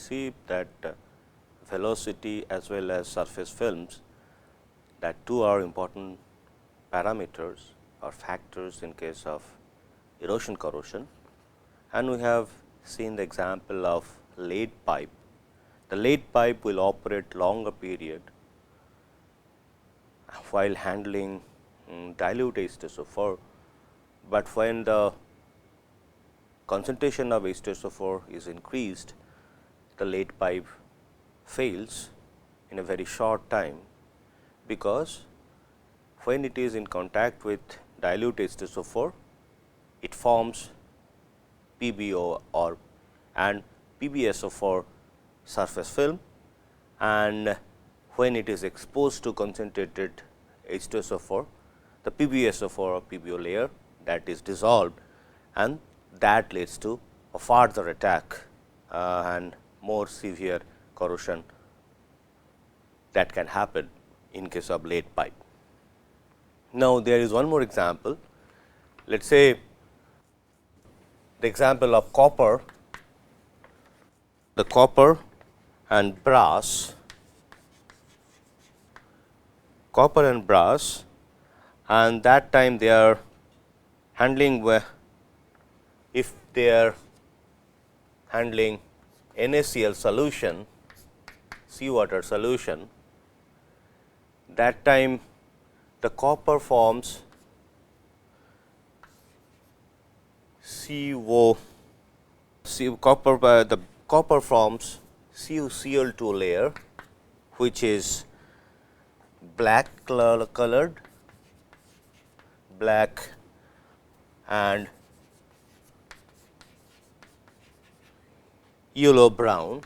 see that velocity as well as surface films, that two are important parameters or factors in case of erosion corrosion. And we have seen the example of lead pipe. The lead pipe will operate longer period while handling dilute H2SO4, but when the concentration of H2SO4 is increased, the lead pipe fails in a very short time, because when it is in contact with dilute H2SO4, it forms PBO and PbSO4 surface film, and when it is exposed to concentrated H2SO4, the PbSO4 or PBO layer that is dissolved, and that leads to a further attack and more severe corrosion that can happen in case of lead pipe. Now, there is one more example. Let us say the example of copper, the copper and brass, and that time they are handling if they are handling NaCl solution, seawater solution, that time the copper forms the copper forms CuCl2 layer, which is black colored, black and yellow brown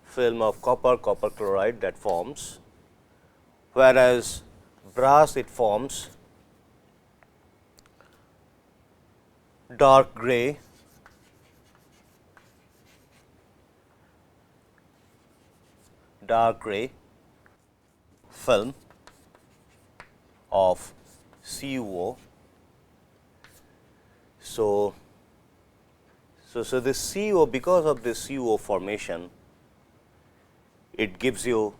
film of copper chloride that forms, whereas brass it forms dark gray film of CuO. So this CuO, because of this CuO formation, it gives you,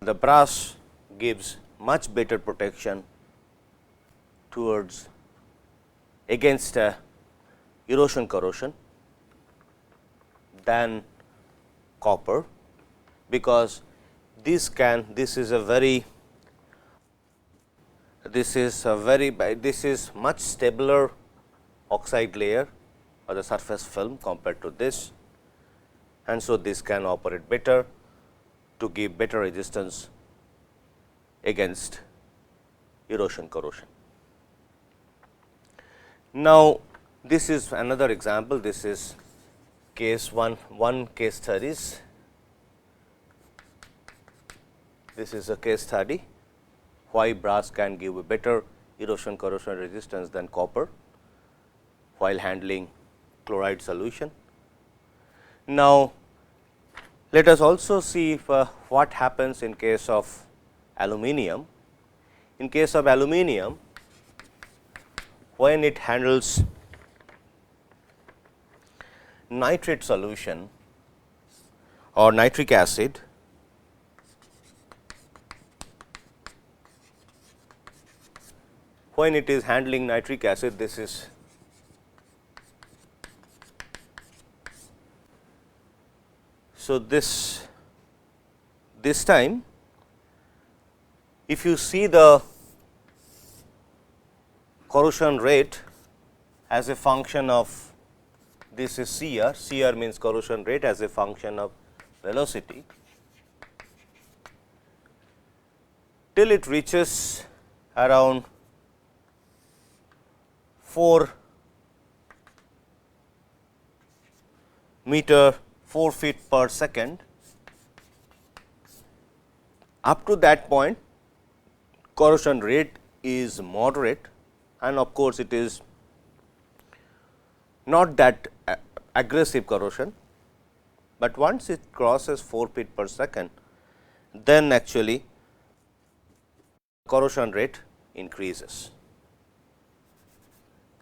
the brass gives much better protection towards against erosion corrosion than copper, because this is much stabler oxide layer or the surface film compared to this, and so this can operate better to give better resistance against erosion corrosion. Now, this is another example. This is case one case studies. This is a case study why brass can give a better erosion corrosion resistance than copper while handling chloride solution. Now, let us also see what happens in case of aluminum. In case of aluminum, when it handles nitrate solution or nitric acid, when it is handling nitric acid, this is so this time, if you see the corrosion rate as a function of, this is CR means corrosion rate as a function of velocity, till it reaches around 4 feet per second. Up to that point, corrosion rate is moderate, and of course, it is not that aggressive corrosion, but once it crosses 4 feet per second, then actually corrosion rate increases.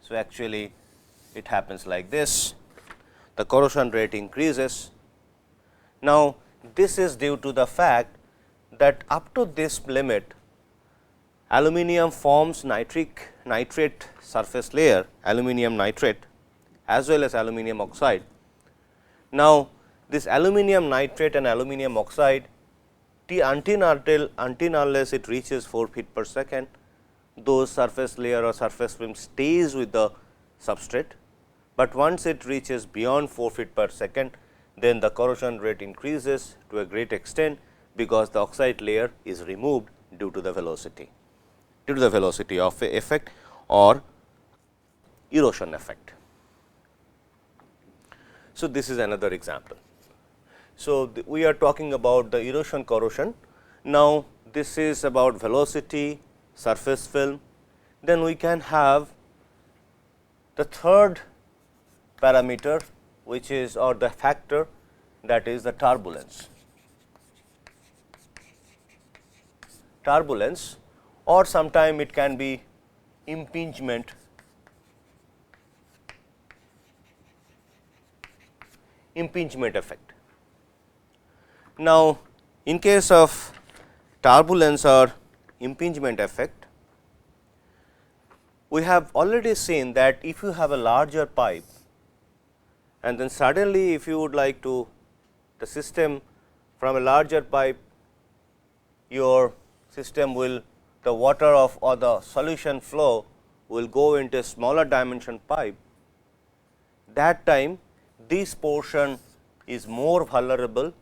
So, actually it happens like this, the corrosion rate increases. Now, this is due to the fact that up to this limit aluminum forms nitrate surface layer, aluminum nitrate as well as aluminum oxide. Now, this aluminum nitrate and aluminum oxide until unless it reaches 4 feet per second, those surface layer or surface film stays with the substrate, but once it reaches beyond 4 feet per second, then the corrosion rate increases to a great extent, because the oxide layer is removed due to the velocity of effect or erosion effect. So, this is another example. So, we are talking about the erosion corrosion. Now, this is about velocity, surface film. Then we can have the third parameter, which is or the factor, that is the turbulence. Turbulence, or sometime it can be impingement. Impingement effect. Now, in case of turbulence or impingement effect, we have already seen that if you have a larger pipe and then suddenly if you would like to the system from a larger pipe, your system will the water of or the solution flow will go into a smaller dimension pipe. That time this portion is more vulnerable,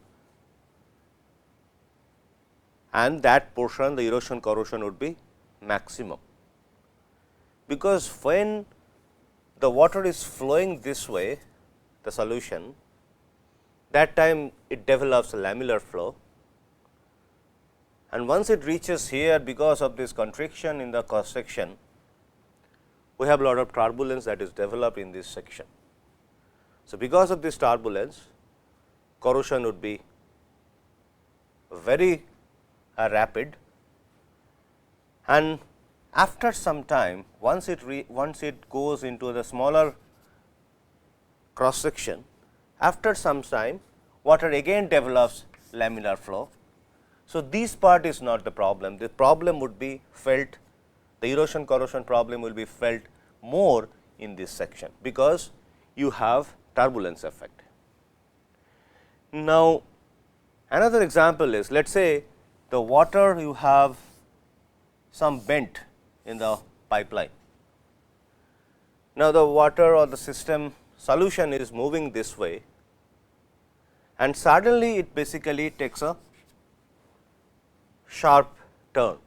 and that portion the erosion corrosion would be maximum, because when the water is flowing this way, the solution, that time it develops a lamellar flow, and once it reaches here, because of this contraction in the cross section, we have a lot of turbulence that is developed in this section. So, because of this turbulence, corrosion would be very rapid, and after some time, once it goes into the smaller cross section, after some time water again develops lamellar flow. So, this part is not the problem. The problem would be felt, the erosion corrosion problem will be felt more in this section, because you have turbulence effect. Now, another example is, let us say the water, you have some bent in the pipeline. Now, the water or the system solution is moving this way, and suddenly it basically takes a sharp turn,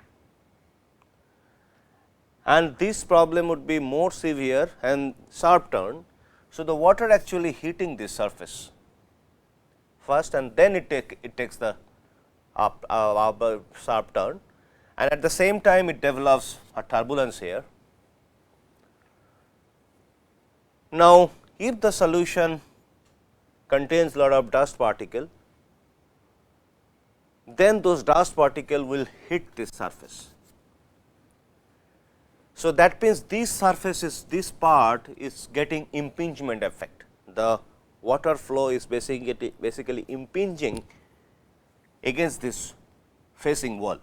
and this problem would be more severe and sharp turn. So, the water actually hitting this surface first, and then it takes the sharp turn, and at the same time it develops a turbulence here. Now, if the solution contains lot of dust particle, then those dust particle will hit this surface. So, that means this surface is, this part is getting impingement effect. The water flow is basically impinging against this facing wall.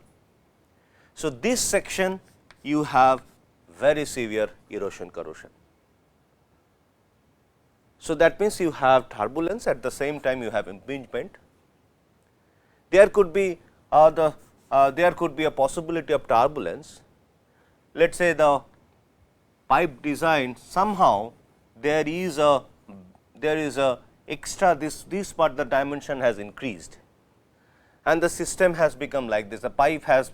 So, this section you have very severe erosion corrosion. So, that means you have turbulence, at the same time you have impingement. There could be a possibility of turbulence. Let us say the pipe design, somehow there is a extra this part, the dimension has increased, and the system has become like this. The pipe has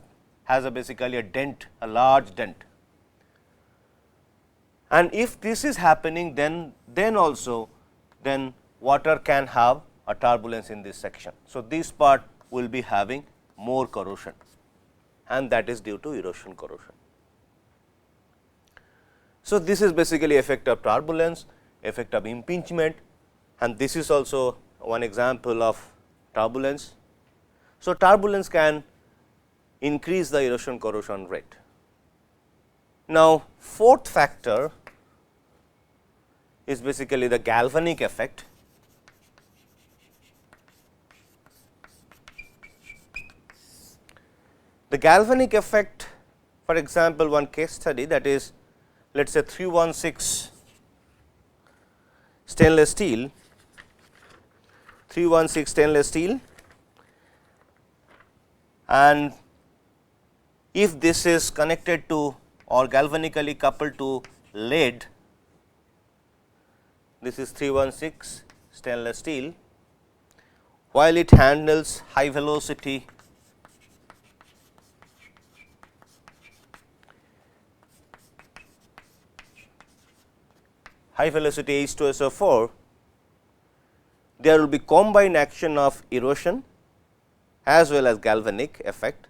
basically a dent, a large dent, and if this is happening, then water can have a turbulence in this section. So, this part will be having more corrosion, and that is due to erosion corrosion. So, this is basically effect of turbulence, effect of impingement, and this is also one example of turbulence. So, turbulence can increase the erosion corrosion rate. Now, fourth factor is basically the galvanic effect. The galvanic effect, for example, one case study, that is, let us say 316 stainless steel, 316 stainless steel, and if this is connected to or galvanically coupled to lead, this is 316 stainless steel, while it handles high velocity H2SO4, there will be combined action of erosion as well as galvanic effect,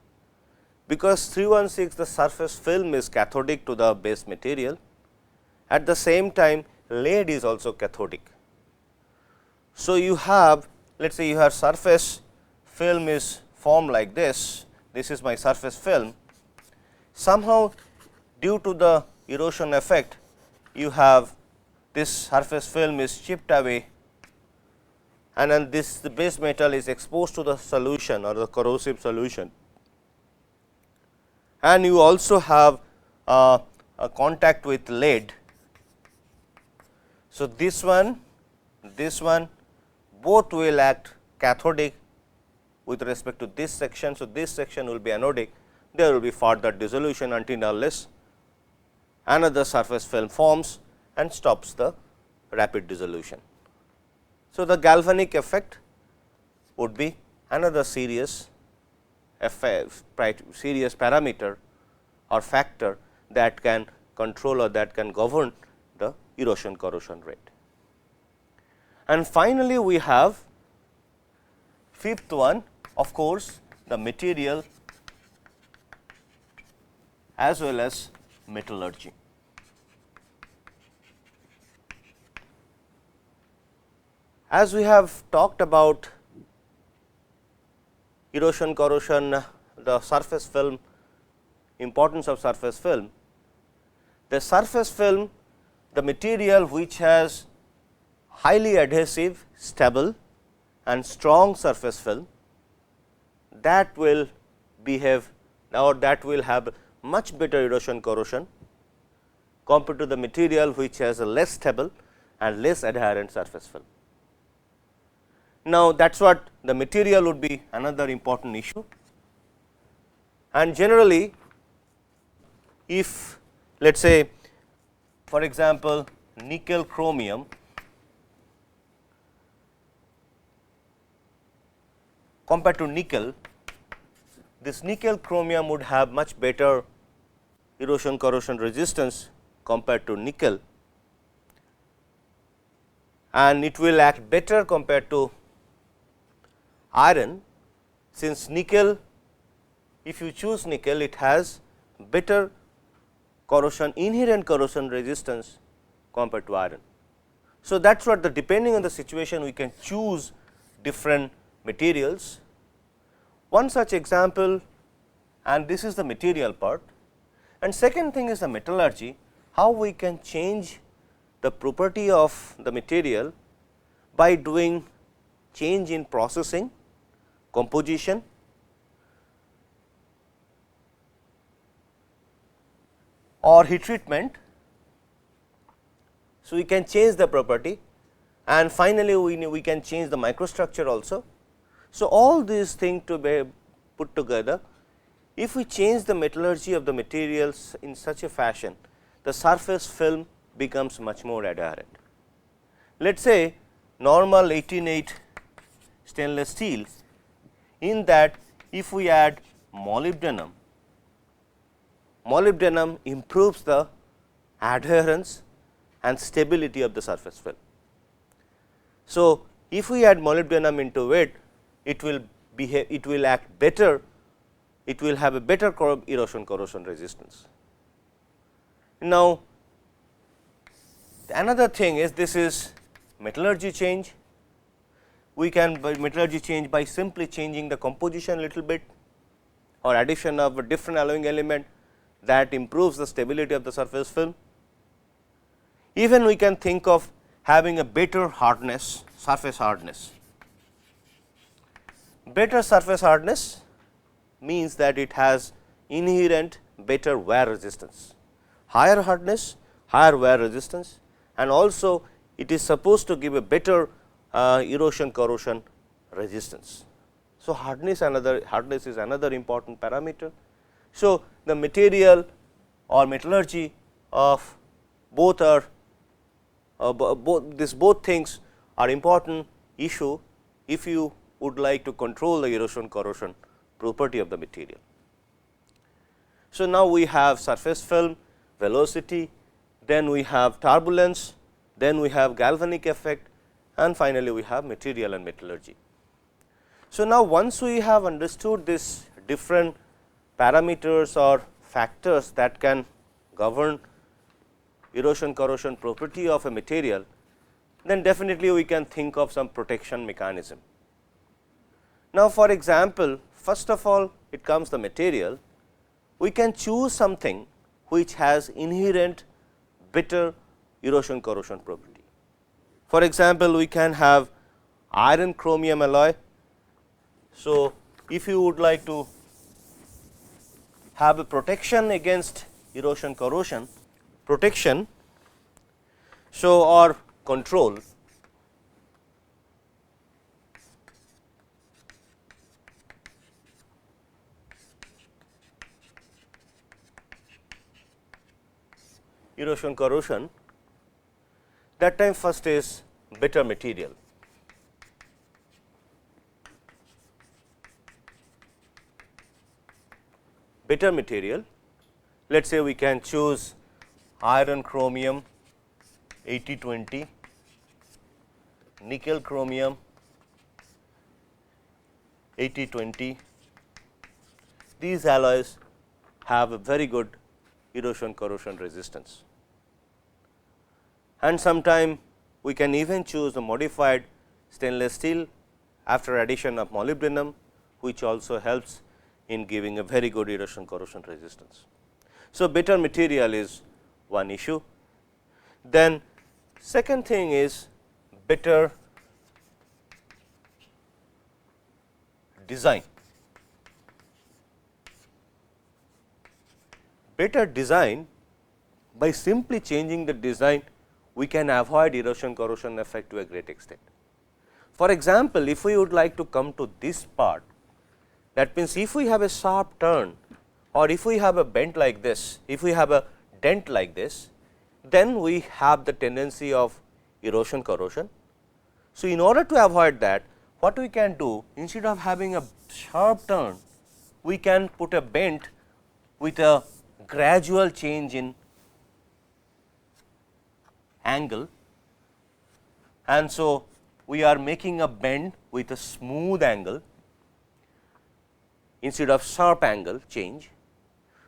because 316 the surface film is cathodic to the base material. At the same time, lead is also cathodic. So, you have, let us say you have surface film is formed like this, this is my surface film. Somehow due to the erosion effect, you have this surface film is chipped away, and then this the base metal is exposed to the solution or the corrosive solution, and you also have a contact with lead. So, this one both will act cathodic with respect to this section. So, this section will be anodic, there will be further dissolution until unless another surface film forms and stops the rapid dissolution. So, the galvanic effect would be another serious parameter or factor that can control or that can govern the erosion corrosion rate. And finally, we have fifth one, of course, the material as well as metallurgy. As we have talked about erosion corrosion, the surface film, importance of surface film, the surface film, the material which has highly adhesive, stable and strong surface film, that will behave or that will have much better erosion corrosion compared to the material which has a less stable and less adherent surface film. Now, that is what the material would be another important issue, and generally if let us say for example, nickel chromium compared to nickel, this nickel chromium would have much better erosion corrosion resistance compared to nickel, and it will act better compared to iron, since nickel, if you choose nickel, it has better corrosion, inherent corrosion resistance compared to iron. So, that is what the depending on the situation we can choose different materials. One such example, and this is the material part, and second thing is the metallurgy, how we can change the property of the material by doing change in processing, composition, or heat treatment. So, we can change the property, and finally, we can change the microstructure also. So, all these things to be put together, if we change the metallurgy of the materials in such a fashion, the surface film becomes much more adherent. Let us say normal 18-8 stainless steel, in that if we add molybdenum, molybdenum improves the adherence and stability of the surface film. So, if we add molybdenum into it, it will behave, it will act better, it will have a better erosion corrosion resistance. Now, another thing is this is metallurgy change. We can by metallurgy change by simply changing the composition a little bit or addition of a different alloying element that improves the stability of the surface film. Even we can think of having a better hardness, surface hardness. Better surface hardness means that it has inherent better wear resistance, higher hardness, higher wear resistance, and also it is supposed to give a better erosion corrosion resistance. So, hardness is another important parameter. So, the material or metallurgy of both are both things are important issue if you would like to control the erosion corrosion property of the material. So, now we have surface film, velocity, then we have turbulence, then we have galvanic effect, and finally, we have material and metallurgy. So, now once we have understood these different parameters or factors that can govern erosion corrosion property of a material, then definitely we can think of some protection mechanism. Now, for example, first of all it comes the material, we can choose something which has inherent better erosion corrosion property. For example, we can have iron chromium alloy. So, if you would like to have a protection against erosion corrosion, protection, so or control, erosion corrosion, that time first is better material. Better material, let us say we can choose iron chromium 80-20, nickel chromium 80-20. These alloys have a very good erosion corrosion resistance, and sometime we can even choose the modified stainless steel after addition of molybdenum, which also helps in giving a very good erosion corrosion resistance. So, better material is one issue. Then second thing is better design. Better design, by simply changing the design, we can avoid erosion corrosion effect to a great extent. For example, if we would like to come to this part, that means if we have a sharp turn or if we have a bend like this, if we have a dent like this, then we have the tendency of erosion corrosion. So, in order to avoid that, what we can do, instead of having a sharp turn, we can put a bend with a gradual change in angle, and so we are making a bend with a smooth angle instead of sharp angle change.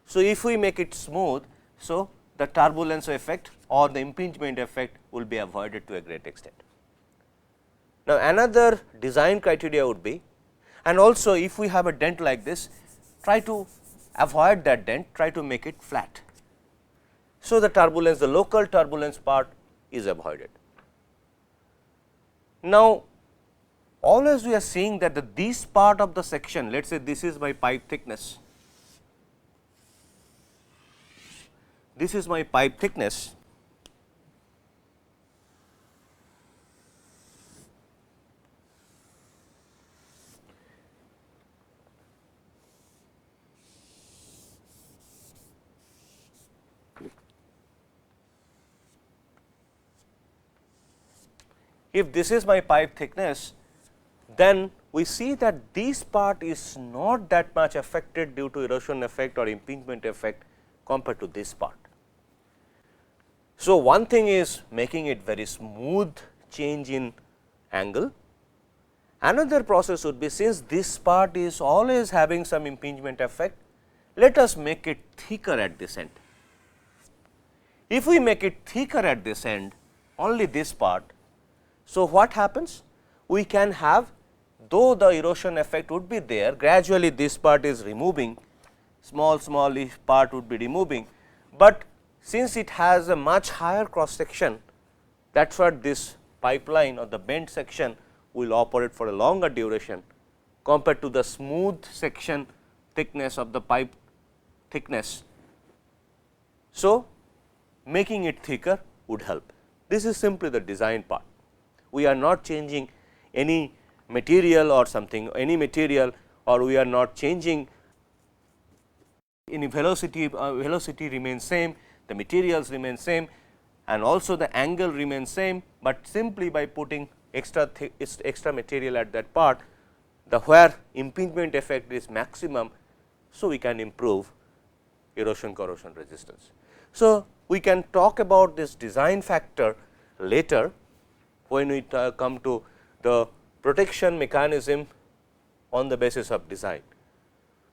So, if we make it smooth, so the turbulence effect or the impingement effect will be avoided to a great extent. Now, another design criteria would be, and also if we have a dent like this, try to avoid that dent, try to make it flat. So, the turbulence, the local turbulence part is avoided. Now, always we are seeing that this part of the section, let us say this is my pipe thickness, this is my pipe thickness, if this is my pipe thickness, then we see that this part is not that much affected due to erosion effect or impingement effect compared to this part. So, one thing is making it very smooth change in angle. Another process would be, since this part is always having some impingement effect, let us make it thicker at this end. If we make it thicker at this end, only this part, so what happens? We can have, though the erosion effect would be there, gradually this part is removing, small part would be removing, but since it has a much higher cross section, That is what this pipeline or the bent section will operate for a longer duration compared to the smooth section thickness of the pipe thickness. So, making it thicker would help. This is simply the design part. We are not changing any material or something, any material, or we are not changing any velocity, velocity remains same, the materials remain same, and also the angle remains same, but simply by putting extra material at that part, the where impingement effect is maximum. So, we can improve erosion corrosion resistance. So, we can talk about this design factor later when we come to the protection mechanism on the basis of design,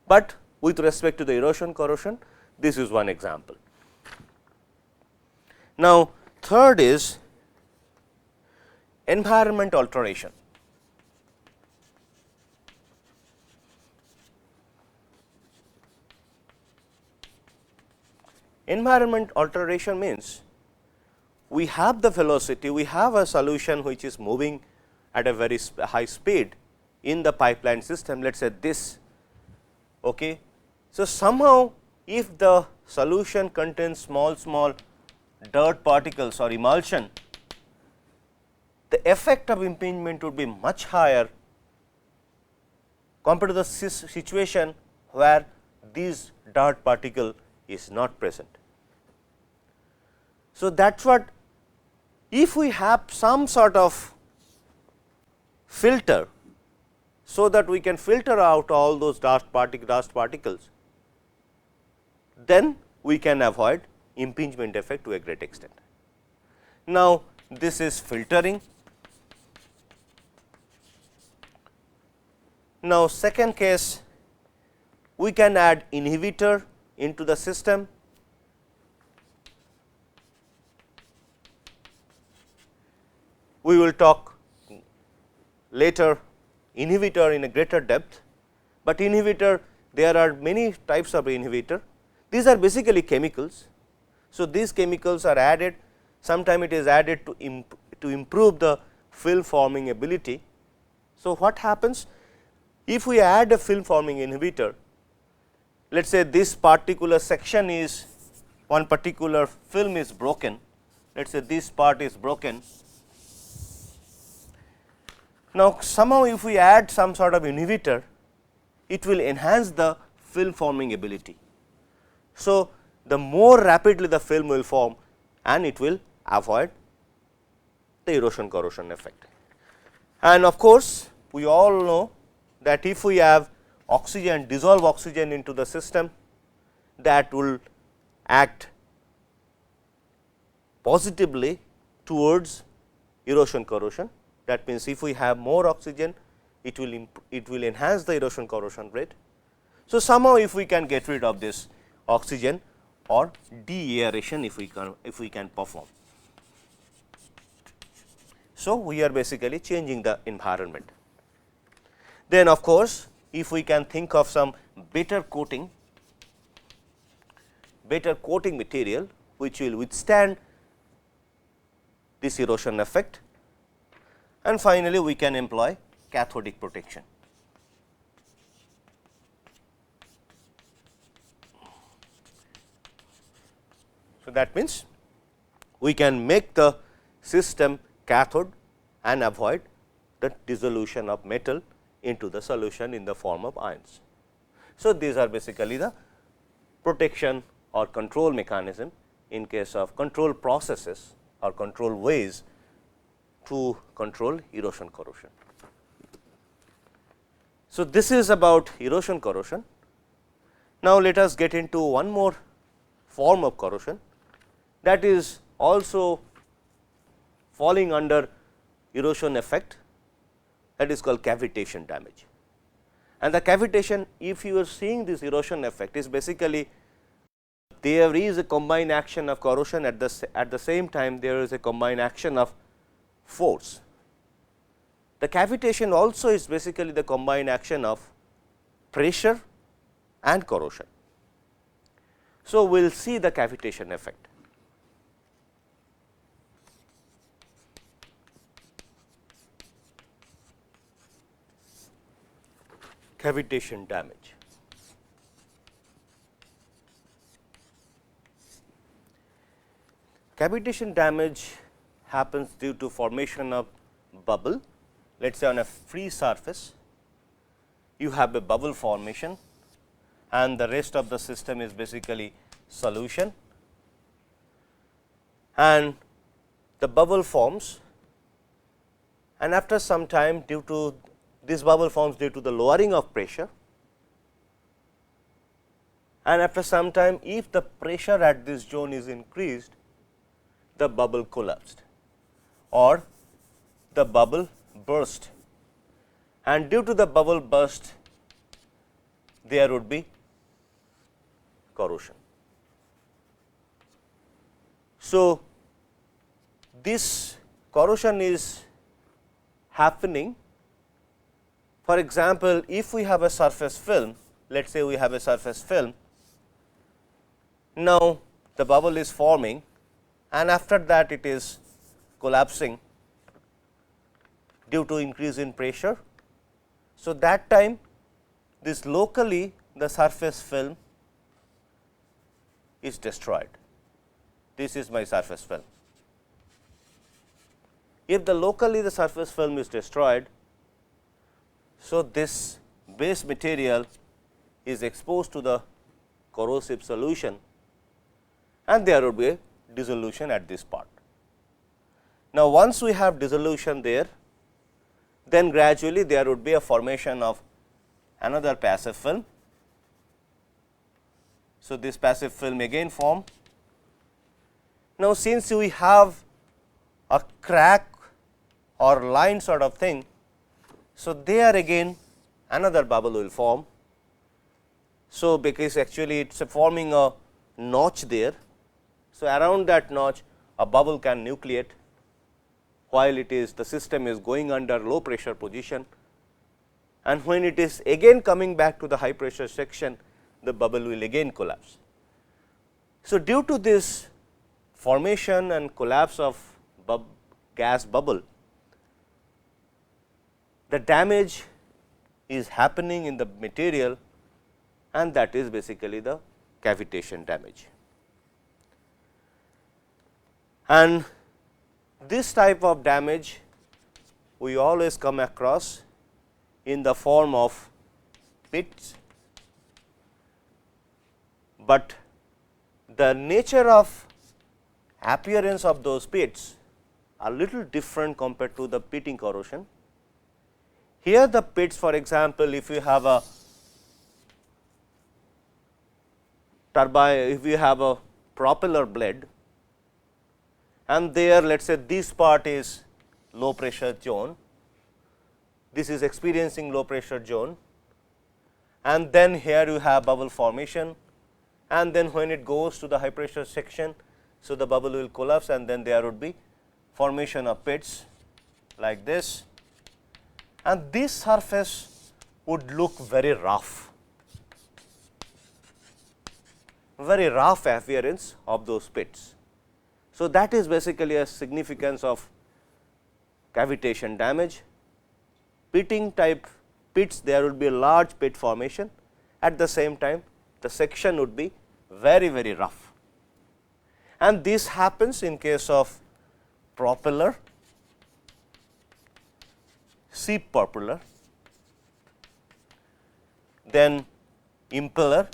but with respect to the erosion corrosion, this is one example. Now, third is environment alteration. Environment alteration means we have the velocity, we have a solution which is moving at a very high speed in the pipeline system, let us say this. Okay. So, somehow if the solution contains small dirt particles or emulsion, the effect of impingement would be much higher compared to the situation where these dirt particle is not present. So, that is what, if we have some sort of filter, so that we can filter out all those dust particles, then we can avoid impingement effect to a great extent. Now, this is filtering. Now, second case, we can add inhibitor into the system. We will talk later inhibitor in a greater depth, but inhibitor, there are many types of inhibitor. These are basically chemicals. So, these chemicals are added, sometime it is added to improve the film forming ability. So, what happens if we add a film forming inhibitor, let us say this particular section is, one particular film is broken, let us say this part is broken. Now, somehow if we add some sort of inhibitor, it will enhance the film forming ability. So, the more rapidly the film will form and it will avoid the erosion corrosion effect. And of course, we all know that if we have oxygen, dissolve oxygen into the system, that will act positively towards erosion corrosion. That means, if we have more oxygen, it will enhance the erosion corrosion rate. So, somehow if we can get rid of this oxygen or de-aeration if we can perform. So, we are basically changing the environment. Then of course, if we can think of some better coating material which will withstand this erosion effect, and finally, we can employ cathodic protection. So, that means, we can make the system cathode and avoid the dissolution of metal into the solution in the form of ions. So, these are basically the protection or control mechanism in case of control processes or control ways to control erosion corrosion. So, this is about erosion corrosion. Now, let us get into one more form of corrosion that is also falling under erosion effect, that is called cavitation damage. And the cavitation, if you are seeing this erosion effect, is basically there is a combined action of corrosion, at the same time there is a combined action of force. The cavitation also is basically the combined action of pressure and corrosion. So, we will see the cavitation effect. cavitation damage. Cavitation damage happens due to formation of bubble. Let us say on a free surface, you have a bubble formation and the rest of the system is basically solution, and the bubble forms, and after some time due to this bubble forms due to the lowering of pressure, and after some time if the pressure at this zone is increased, the bubble collapsed or the bubble burst, and due to the bubble burst there would be corrosion. So, this corrosion is happening. For example, if we have a surface film, let us say we have a surface film, now the bubble is forming and after that it is collapsing due to increase in pressure. So, that time this locally the surface film is destroyed. This is my surface film. If the locally the surface film is destroyed, so this base material is exposed to the corrosive solution and there would be a dissolution at this part. Now, once we have dissolution there, then gradually there would be a formation of another passive film. So, this passive film again form. Now, since we have a crack or line sort of thing, so there again another bubble will form. So, because actually it is forming a notch there. So, around that notch a bubble can nucleate while it is the system is going under low pressure position, and when it is again coming back to the high pressure section, the bubble will again collapse. So, due to this formation and collapse of gas bubble, the damage is happening in the material, and that is basically the cavitation damage. And this type of damage we always come across in the form of pits, but the nature of appearance of those pits are little different compared to the pitting corrosion. Here the pits, for example, if you have a turbine, if you have a propeller blade and there let us say this part is low pressure zone, this is experiencing low pressure zone, and then here you have bubble formation, and then when it goes to the high pressure section, so the bubble will collapse and then there would be formation of pits like this, and this surface would look very rough appearance of those pits. So, that is basically a significance of cavitation damage. Pitting type pits, there would be a large pit formation, at the same time the section would be very rough, and this happens in case of propeller, seep propeller, then impeller,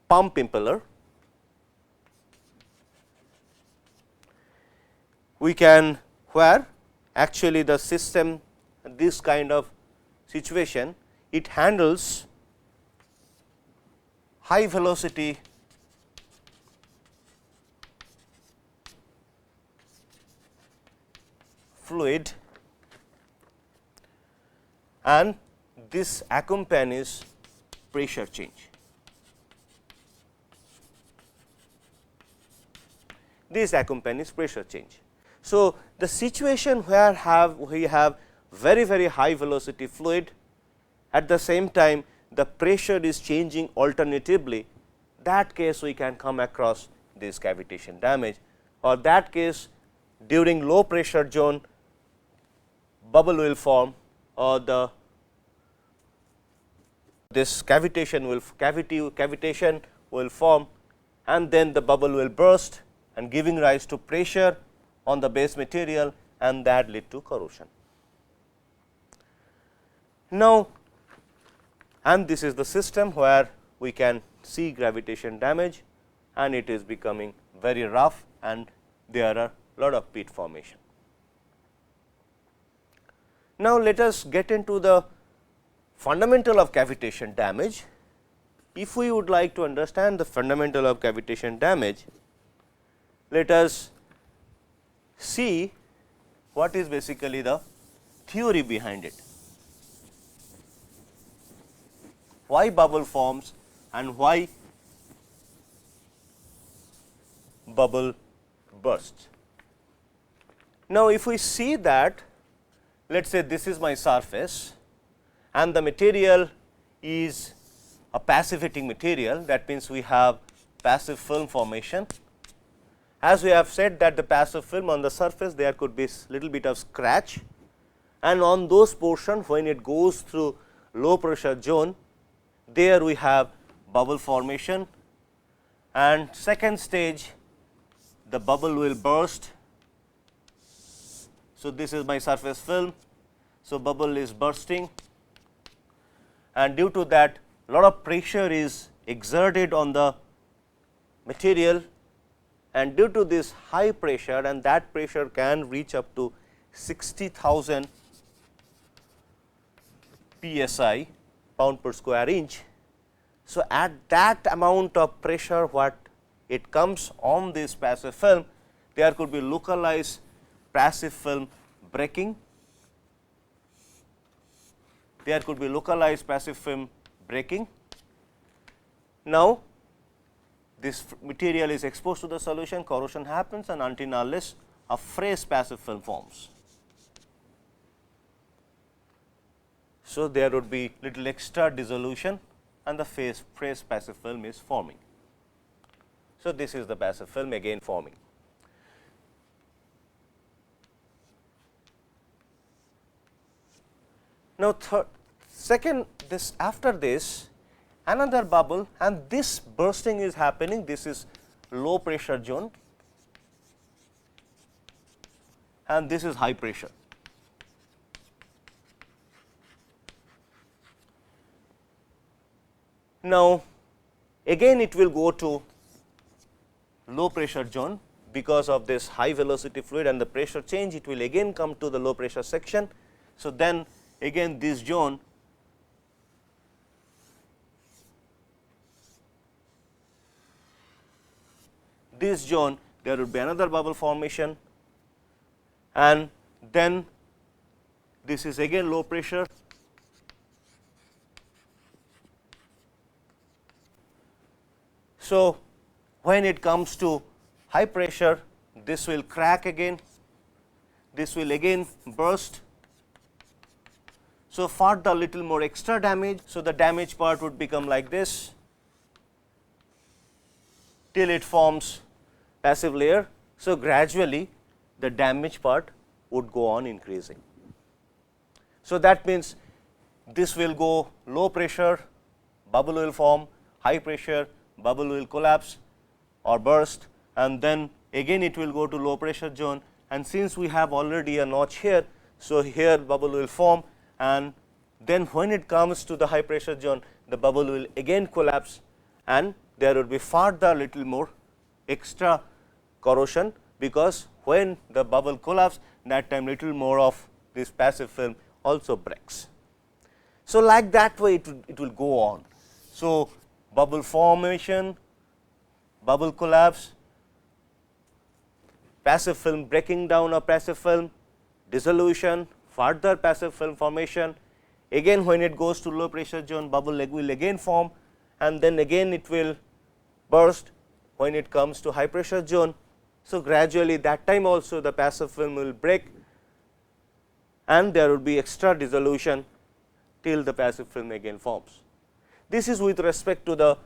pump impeller. We can, where actually the system, this kind of situation, it handles high velocity fluid, and this accompanies pressure change. This accompanies pressure change. So, the situation where we have very high velocity fluid, at the same time the pressure is changing alternatively, that case we can come across this cavitation damage, or that case during low pressure zone bubble will form this cavitation will form, and then the bubble will burst and giving rise to pressure on the base material, and that lead to corrosion. Now, and this is the system where we can see gravitation damage, and it is becoming very rough, and there are lot of pit formation. Now, let us get into the fundamental of cavitation damage. If we would like to understand the fundamental of cavitation damage, let us see what is basically the theory behind it. Why bubble forms and why bubble bursts. Now, if we see that, let us say this is my surface and the material is a passivating material, that means we have passive film formation. As we have said that the passive film on the surface, there could be little bit of scratch, and on those portions when it goes through low pressure zone, there we have bubble formation, and second stage the bubble will burst. So, this is my surface film. So, bubble is bursting, and due to that lot of pressure is exerted on the material, and due to this high pressure, and that pressure can reach up to 60,000 psi, pound per square inch. So, at that amount of pressure what it comes on this passive film, there could be localized passive film breaking. There could be localized passive film breaking. Now, this material is exposed to the solution, corrosion happens, and until and unless a fresh passive film forms. So, there would be little extra dissolution and the fresh passive film is forming. So, this is the passive film again forming. Now, second, this after this another bubble, and this bursting is happening, this is low pressure zone and this is high pressure. Now, again it will go to low pressure zone because of this high velocity fluid and the pressure change, it will again come to the low pressure section. So, then again this zone there would be another bubble formation, and then this is again low pressure. So, when it comes to high pressure, this will crack again, this will again burst. So, further little more extra damage. So, the damaged part would become like this till it forms passive layer. So, gradually the damaged part would go on increasing. So, that means this will go low pressure, bubble will form, high pressure, bubble will collapse or burst, and then again it will go to low pressure zone, and since we have already a notch here. So, here bubble will form, and then when it comes to the high pressure zone, the bubble will again collapse, and there would be further little more extra corrosion, because when the bubble collapse, that time little more of this passive film also breaks. So, like that way it will go on. So, bubble formation, bubble collapse, passive film breaking down of passive film, dissolution, further passive film formation. Again when it goes to low pressure zone, bubble will again form, and then again it will burst when it comes to high pressure zone. So, gradually that time also the passive film will break, and there will be extra dissolution till the passive film again forms. This is with respect to the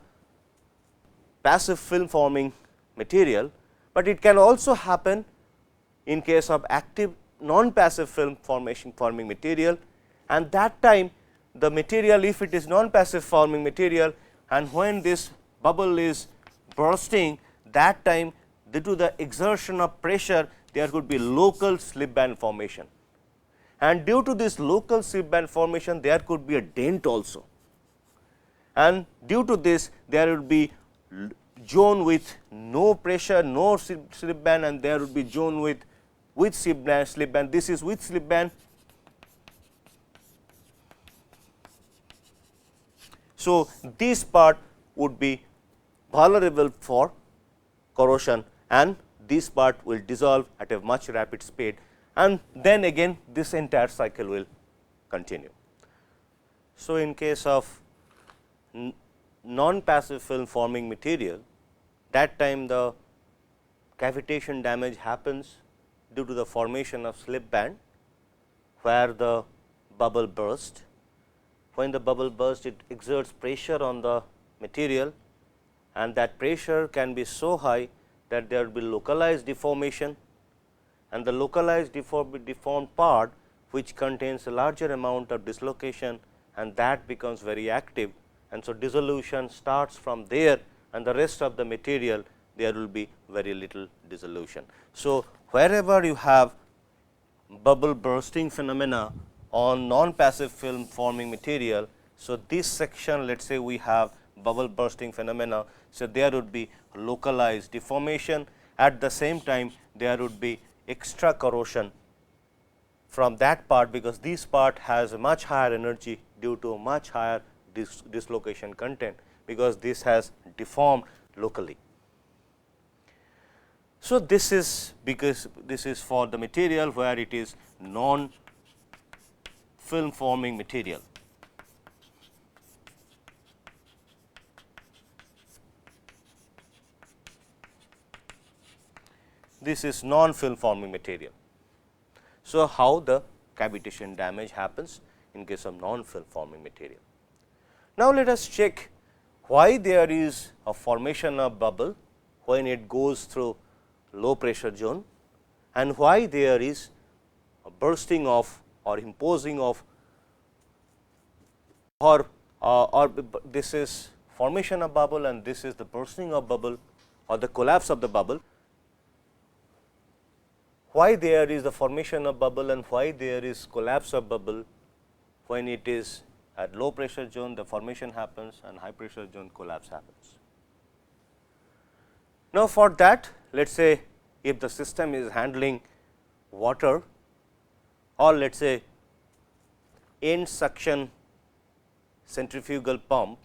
passive film forming material, but it can also happen in case of active non passive film forming material, and that time the material, if it is non-passive forming material, and when this bubble is bursting, that time due to the exertion of pressure there could be local slip band formation, and due to this local slip band formation there could be a dent also, and due to this there would be zone with no pressure, no slip band, and there would be zone with slip band. This is with slip band. So, this part would be vulnerable for corrosion, and this part will dissolve at a much rapid speed, and then again this entire cycle will continue. So, in case of non-passive film forming material, that time the cavitation damage happens due to the formation of slip band, where the bubble burst. When the bubble bursts, it exerts pressure on the material, and that pressure can be so high that there will be localized deformation, and the localized deformed part which contains a larger amount of dislocation, and that becomes very active, and so dissolution starts from there, and the rest of the material there will be very little dissolution. So, wherever you have bubble bursting phenomena on non-passive film forming material, so this section, let us say we have bubble bursting phenomena. So, there would be localized deformation, at the same time there would be extra corrosion from that part, because this part has a much higher energy due to a much higher dislocation content, because this has deformed locally. So, this is because this is for the material where it is non film forming material. This is non film forming material. So, how the cavitation damage happens in case of non film forming material. Now, let us check why there is a formation of bubble when it goes through low pressure zone, and why there is a bursting of or imposing of, or this is formation of bubble and this is the bursting of bubble or the collapse of the bubble. Why there is the formation of bubble and why there is collapse of bubble when it is at low pressure zone, the formation happens, and high pressure zone collapse happens. Now, for that, let us say if the system is handling water, or let us say end suction centrifugal pump.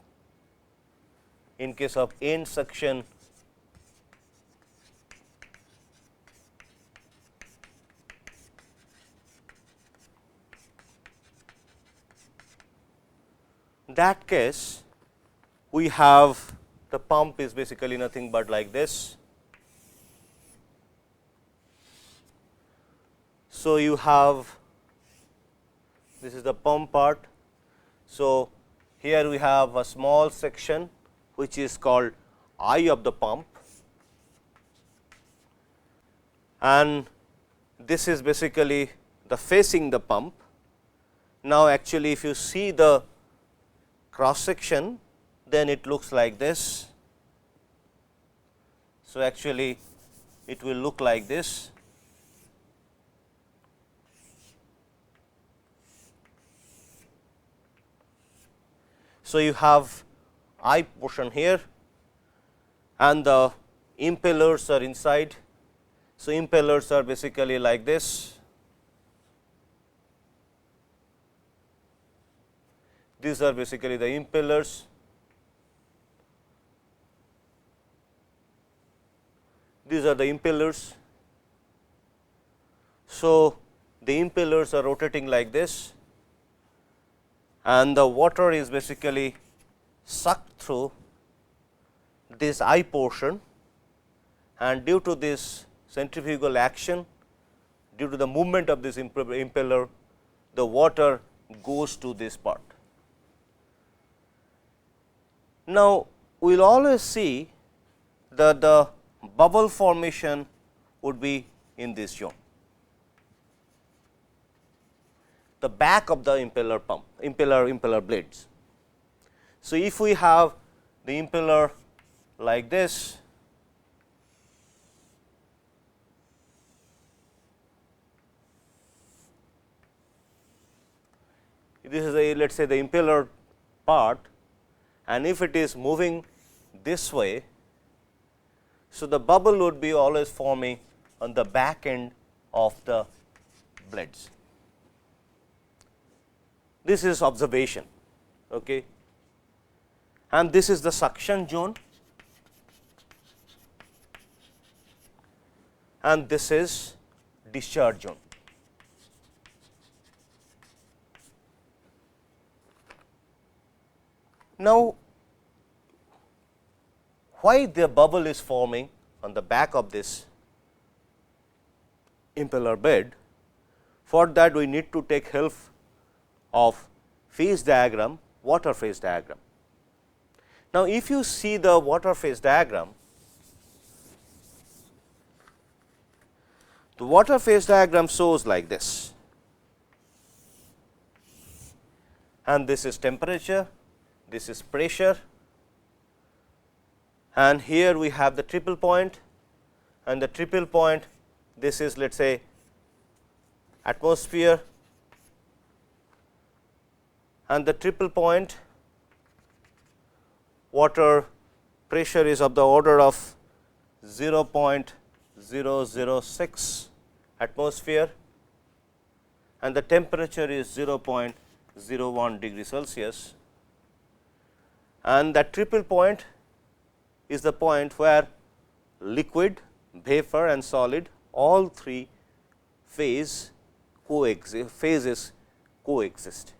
In case of end suction that case, we have the pump is basically nothing but like this. So, you have this is the pump part. So, here we have a small section which is called eye of the pump, and this is basically the facing the pump. Now, actually if you see the cross section, then it looks like this. So, actually it will look like this. So, you have eye portion here and the impellers are inside. So, impellers are basically like this. These are basically the impellers. These are the impellers. So, the impellers are rotating like this, and the water is basically sucked through this eye portion, and due to this centrifugal action, due to the movement of this impeller, the water goes to this part. Now, we will always see that the bubble formation would be in this zone. the back of the impeller pump, impeller blades. So, if we have the impeller like this, this is a, let us say, the impeller part, and if it is moving this way, so the bubble would be always forming on the back end of the blades. This is observation, okay. And this is the suction zone, and this is discharge zone. Now, why the bubble is forming on the back of this impeller bed? For that we need to take help of phase diagram, water phase diagram. Now, if you see the water phase diagram, the water phase diagram shows like this, and this is temperature, this is pressure, and here we have the triple point, and the triple point, this is, let us say, atmosphere, and the triple point water pressure is of the order of 0.006 atmosphere, and the temperature is 0.01 degree Celsius, and that triple point is the point where liquid, vapor and solid, all three phases coexist.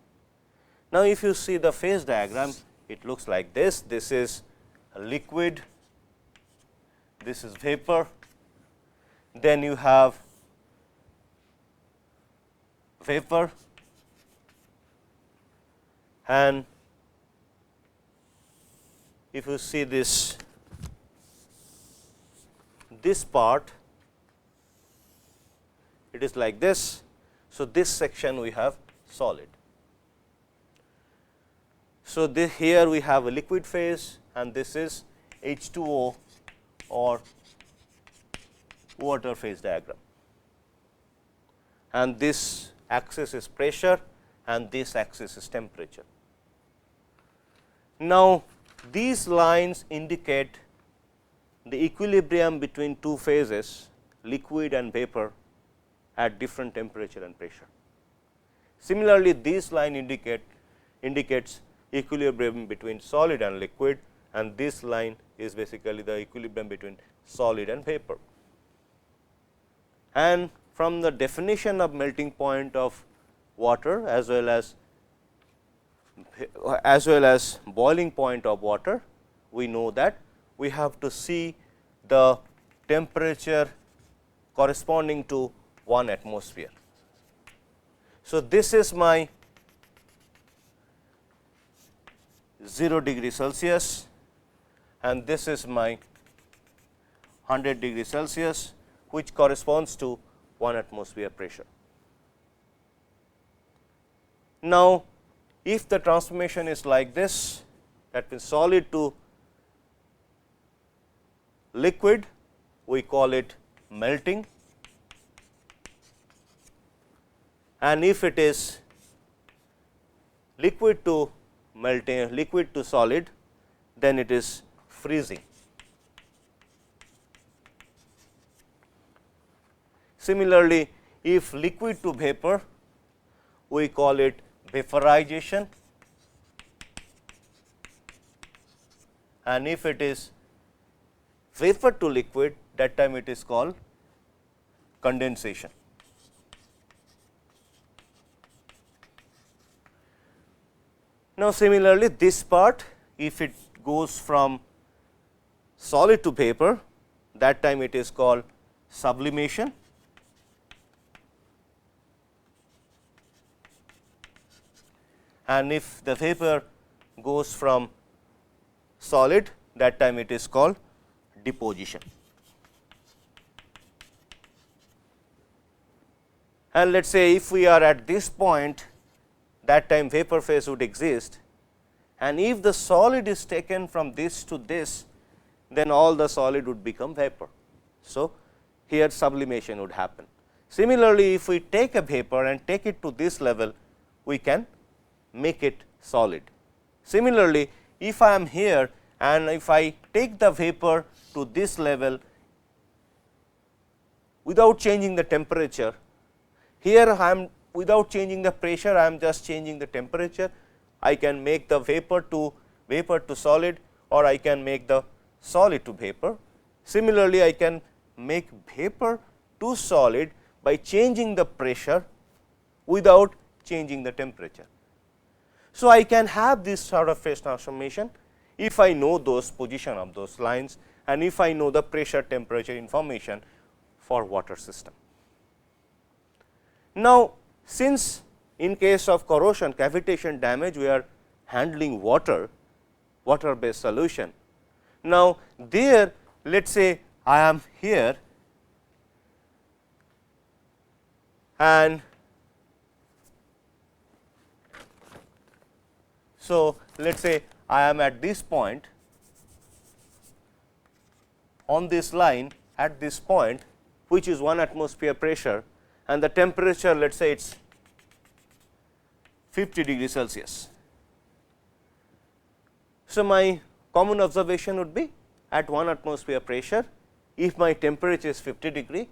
Now, if you see the phase diagram, it looks like this. This is a liquid, this is vapor, then you have vapor, and if you see this part, it is like this. So, this section we have solid. So, here we have a liquid phase, and this is H2O or water phase diagram, and this axis is pressure and this axis is temperature. Now, these lines indicate the equilibrium between two phases, liquid and vapor, at different temperature and pressure. Similarly, this line indicates equilibrium between solid and liquid, and this line is basically the equilibrium between solid and vapor. And from the definition of melting point of water as well as boiling point of water, we know that we have to see the temperature corresponding to 1 atmosphere. So, this is my 0 degree Celsius, and this is my 100 degree Celsius, which corresponds to 1 atmosphere pressure. Now, if the transformation is like this, that means solid to liquid, we call it melting, and if it is liquid to melting, liquid to solid, then it is freezing. Similarly, if liquid to vapor, we call it vaporization, and if it is vapor to liquid, that time it is called condensation. Now, similarly, this part, if it goes from solid to vapor, that time it is called sublimation, and if the vapor goes from solid, that time it is called deposition. and let us say if we are at this point, that time vapor phase would exist, and if the solid is taken from this to this, then all the solid would become vapor. So, here sublimation would happen. Similarly, if we take a vapor and take it to this level, we can make it solid. Similarly, if I am here and if I take the vapor to this level without changing the temperature, here I am without changing the pressure, I am just changing the temperature. I can make the vapor to solid, or I can make the solid to vapor. Similarly, I can make vapor to solid by changing the pressure without changing the temperature. So, I can have this sort of phase transformation if I know those position of those lines and if I know the pressure temperature information for water system. Now, since in case of corrosion cavitation damage we are handling water based solution. Now, there let us say I am here and so let us say I am at this point on this line at this point, which is 1 atmosphere pressure, and the temperature let us say it is 50 degree Celsius. So, my common observation would be at 1 atmosphere pressure, if my temperature is 50 degree,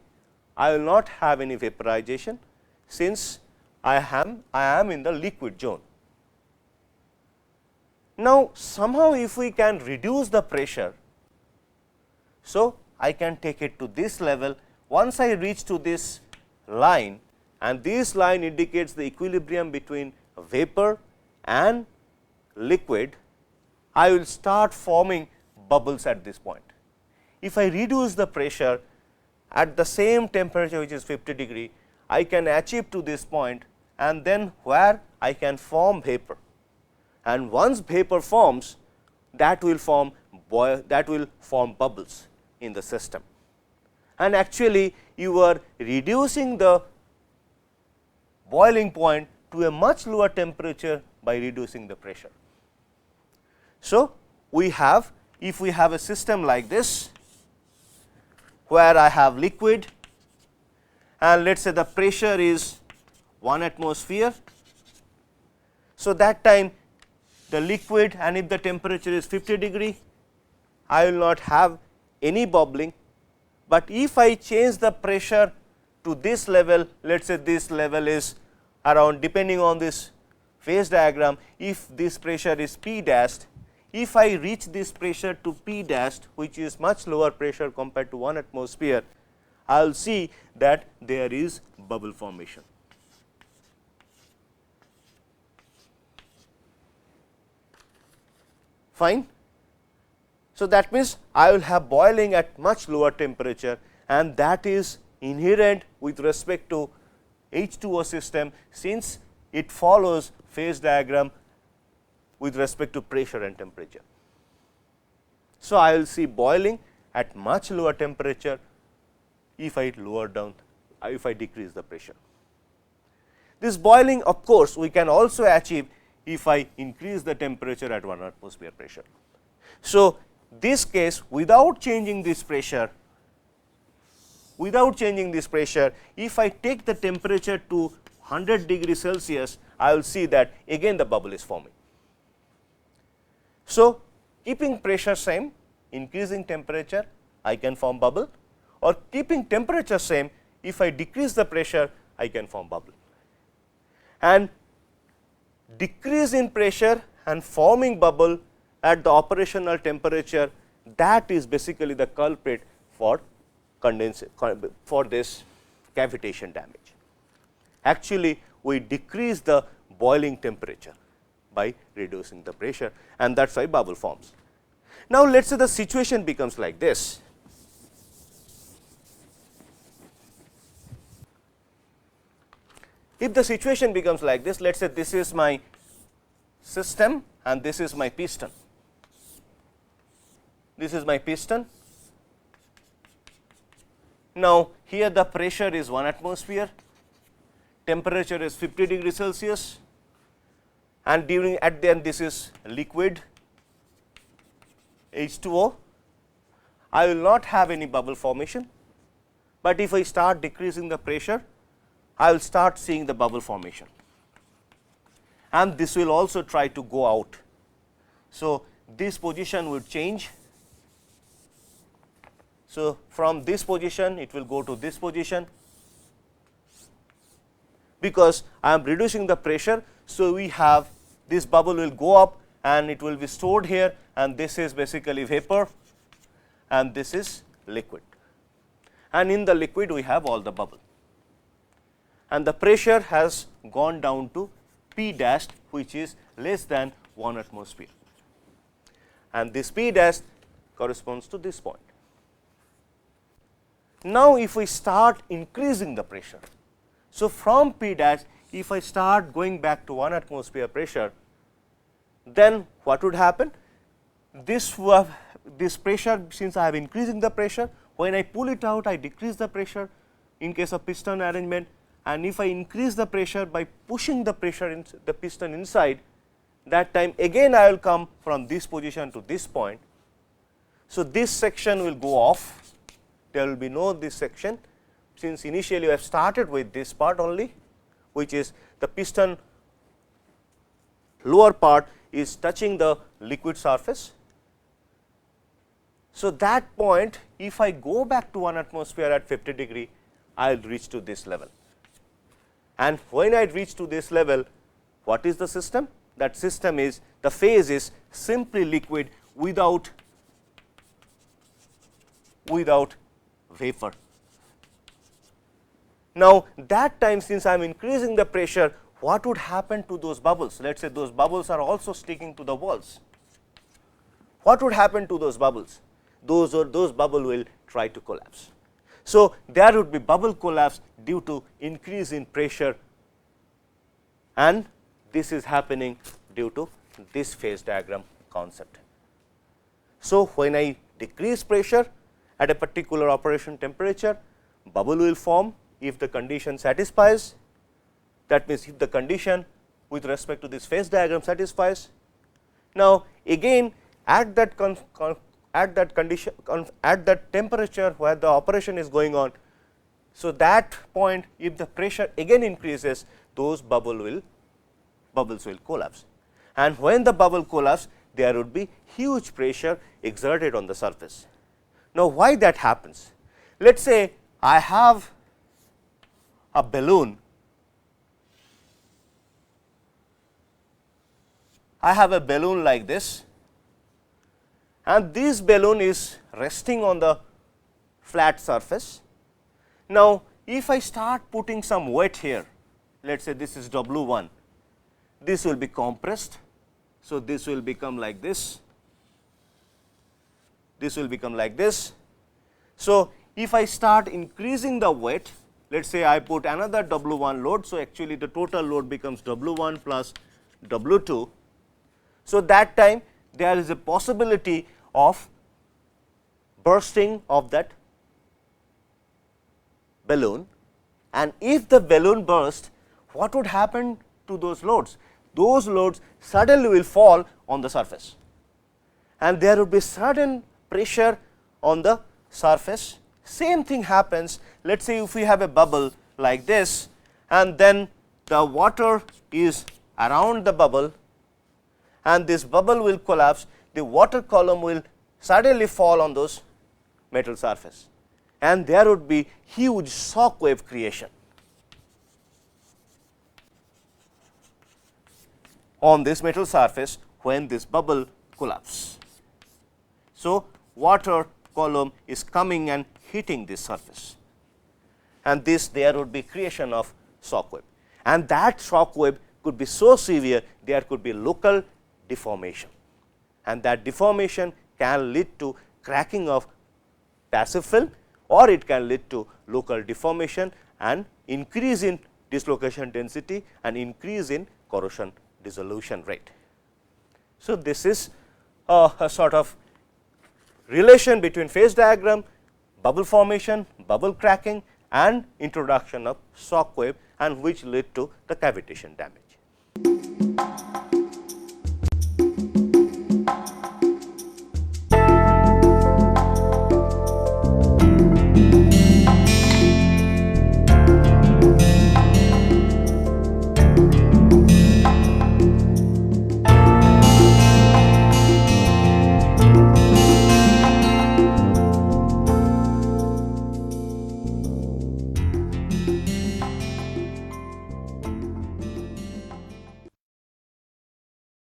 I will not have any vaporization, since I am in the liquid zone. Now, somehow if we can reduce the pressure, so I can take it to this level. Once I reach to this line, and this line indicates the equilibrium between vapor and liquid, I will start forming bubbles at this point. If I reduce the pressure at the same temperature, which is 50 degree, I can achieve to this point, and then where I can form vapor, and once vapor forms, that will form bubbles in the system. And actually you are reducing the boiling point to a much lower temperature by reducing the pressure. So, we have, if we have a system like this, where I have liquid and let us say the pressure is 1 atmosphere. So, that time the liquid, and if the temperature is 50 degree, I will not have any bubbling, but if I change the pressure to this level, let us say this level is around, depending on this phase diagram, if this pressure is P dashed, if I reach this pressure to P dashed, which is much lower pressure compared to 1 atmosphere, I will see that there is bubble formation. Fine. So, that means I will have boiling at much lower temperature, and that is inherent with respect to H2O system, since it follows phase diagram with respect to pressure and temperature. So, I will see boiling at much lower temperature if I lower down, if I decrease the pressure. This boiling, of course, we can also achieve if I increase the temperature at 1 atmosphere pressure. So, this case, without changing this pressure, if I take the temperature to 100 degree Celsius, I will see that again the bubble is forming. So, keeping pressure same, increasing temperature, I can form bubble, or keeping temperature same, if I decrease the pressure, I can form bubble. And decrease in pressure and forming bubble at the operational temperature, that is basically the culprit for this cavitation damage. Actually, we decrease the boiling temperature by reducing the pressure, and that is why bubble forms. Now, let us say the situation becomes like this. If the situation becomes like this, let us say this is my system and this is my piston. This is my piston. Now, here the pressure is 1 atmosphere temperature is 50 degrees Celsius, and during at the end this is liquid H2O, I will not have any bubble formation, but if I start decreasing the pressure, I will start seeing the bubble formation, and this will also try to go out. So, this position would change. So, from this position it will go to this position, because I am reducing the pressure. So, we have this bubble will go up and it will be stored here, and this is basically vapor and this is liquid, and in the liquid we have all the bubble, and the pressure has gone down to P dash, which is less than 1 atmosphere, and this P dash corresponds to this point. Now, if we start increasing the pressure, so from P dash if I start going back to 1 atmosphere pressure, then what would happen? This pressure, since I have increasing the pressure, when I pull it out I decrease the pressure in case of piston arrangement, and if I increase the pressure by pushing the pressure in the piston inside, that time again I will come from this position to this point. So, this section will go off, there will be no this section, since initially I have started with this part only, which is the piston lower part is touching the liquid surface. So, that point if I go back to 1 atmosphere at 50 degree, I will reach to this level, and when I reach to this level, what is the system? That system is, the phase is simply liquid without vapor. Now, that time since I am increasing the pressure, what would happen to those bubbles? Let us say those bubbles are also sticking to the walls. What would happen to those bubbles? Those bubble will try to collapse. So, there would be bubble collapse due to increase in pressure, and this is happening due to this phase diagram concept. So, when I decrease pressure at a particular operation temperature, bubble will form if the condition satisfies. That means, if the condition with respect to this phase diagram satisfies. Now, again at that condition, at that temperature where the operation is going on, so that point if the pressure again increases, those bubbles will collapse, and when the bubble collapse, there would be huge pressure exerted on the surface. Now, why that happens? Let us say I have a balloon, like this, and this balloon is resting on the flat surface. Now, if I start putting some weight here, let us say this is W1, this will be compressed. So, this will become like this, this will become like this. So, if I start increasing the weight, let us say I put another W1 load. So, actually the total load becomes W1 plus W2. So, that time there is a possibility of bursting of that balloon, and if the balloon burst, what would happen to those loads? Those loads suddenly will fall on the surface, and there would be sudden pressure on the surface. Same thing happens, let us say if we have a bubble like this, and then the water is around the bubble, and this bubble will collapse, the water column will suddenly fall on those metal surface, and there would be huge shock wave creation on this metal surface when this bubble collapses. So, water column is coming and hitting this surface, and there would be creation of shock wave, and that shock wave could be so severe, there could be local deformation, and that deformation can lead to cracking of passive film, or it can lead to local deformation and increase in dislocation density and increase in corrosion dissolution rate. So, this is a sort of relation between phase diagram, bubble formation, bubble cracking, and introduction of shock wave and which led to the cavitation damage.